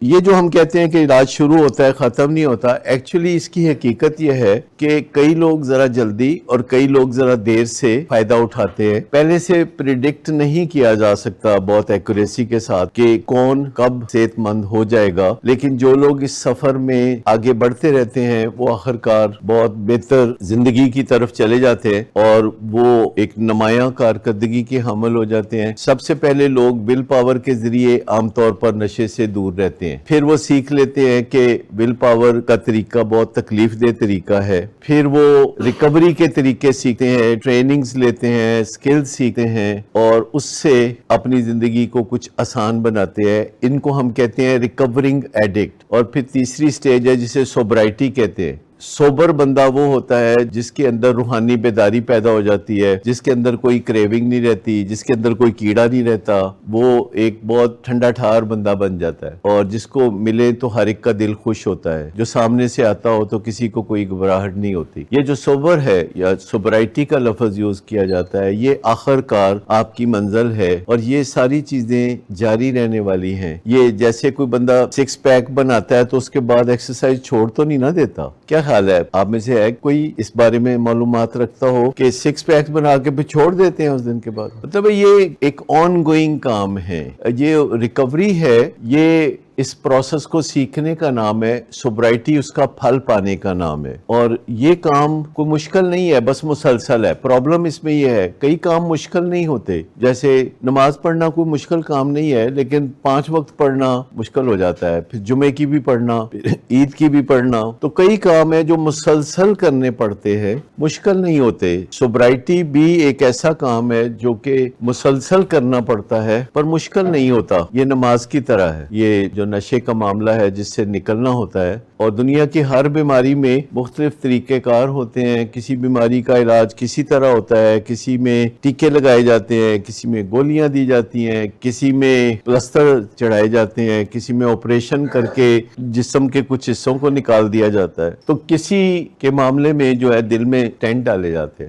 یہ جو ہم کہتے ہیں کہ علاج شروع ہوتا ہے ختم نہیں ہوتا، ایکچولی اس کی حقیقت یہ ہے کہ کئی لوگ ذرا جلدی اور کئی لوگ ذرا دیر سے فائدہ اٹھاتے ہیں۔ پہلے سے پریڈکٹ نہیں کیا جا سکتا بہت ایکوریسی کے ساتھ کہ کون کب صحت مند ہو جائے گا، لیکن جو لوگ اس سفر میں آگے بڑھتے رہتے ہیں وہ آخرکار بہت بہتر زندگی کی طرف چلے جاتے ہیں اور وہ ایک نمایاں کارکردگی کے حامل ہو جاتے ہیں۔ سب سے پہلے لوگ ول پاور کے ذریعے عام طور پر نشے سے دور رہتے ہیں، پھر وہ سیکھ لیتے ہیں کہ ول پاور کا طریقہ بہت تکلیف دہ طریقہ ہے، پھر وہ ریکوری کے طریقے سیکھتے ہیں، ٹریننگز لیتے ہیں، سکل سیکھتے ہیں اور اس سے اپنی زندگی کو کچھ آسان بناتے ہیں۔ ان کو ہم کہتے ہیں ریکورنگ ایڈکٹ۔ اور پھر تیسری سٹیج ہے جسے سوبرائٹی کہتے ہیں۔ سوبر بندہ وہ ہوتا ہے جس کے اندر روحانی بیداری پیدا ہو جاتی ہے، جس کے اندر کوئی کریونگ نہیں رہتی، جس کے اندر کوئی کیڑا نہیں رہتا، وہ ایک بہت ٹھنڈا ٹھار بندہ بن جاتا ہے اور جس کو ملے تو ہر ایک کا دل خوش ہوتا ہے، جو سامنے سے آتا ہو تو کسی کو کوئی گھبراہٹ نہیں ہوتی۔ یہ جو سوبر ہے یا سوبرائٹی کا لفظ یوز کیا جاتا ہے، یہ آخر کار آپ کی منزل ہے اور یہ ساری چیزیں جاری رہنے والی ہیں۔ یہ جیسے کوئی بندہ سکس پیک بناتا ہے تو اس کے بعد ایکسرسائز چھوڑ تو نہیں نہ دیتا۔ کیا حال ہے آپ میں سے ہے کوئی اس بارے میں معلومات رکھتا ہو کہ سکس پیکس بنا کے پھر چھوڑ دیتے ہیں اس دن کے بعد؟ مطلب یہ ایک آن گوئنگ کام ہے، یہ ریکوری ہے، یہ اس پروسیس کو سیکھنے کا نام ہے، سوبرائٹی اس کا پھل پانے کا نام ہے۔ اور یہ کام کوئی مشکل نہیں ہے، بس مسلسل ہے۔ پرابلم اس میں یہ ہے کئی کام مشکل نہیں ہوتے، جیسے نماز پڑھنا کوئی مشکل کام نہیں ہے لیکن 5 وقت پڑھنا مشکل ہو جاتا ہے، پھر جمعے کی بھی پڑھنا، پھر عید کی بھی پڑھنا، تو کئی کام ہے جو مسلسل کرنے پڑتے ہیں، مشکل نہیں ہوتے۔ سوبرائٹی بھی ایک ایسا کام ہے جو کہ مسلسل کرنا پڑتا ہے پر مشکل نہیں ہوتا۔ یہ نماز کی طرح ہے، یہ جو نشے کا معاملہ ہے جس سے نکلنا ہوتا ہے، اور دنیا کی ہر بیماری میں مختلف طریقہ کار ہوتے ہیں۔ کسی بیماری کا علاج کسی طرح ہوتا ہے، کسی میں ٹیکے لگائے جاتے ہیں، کسی میں گولیاں دی جاتی ہیں، کسی میں پلسٹر چڑھائے جاتے ہیں، کسی میں آپریشن کر کے جسم کے کچھ حصوں کو نکال دیا جاتا ہے، تو کسی کے معاملے میں جو ہے دل میں ٹینٹ ڈالے جاتے ہیں۔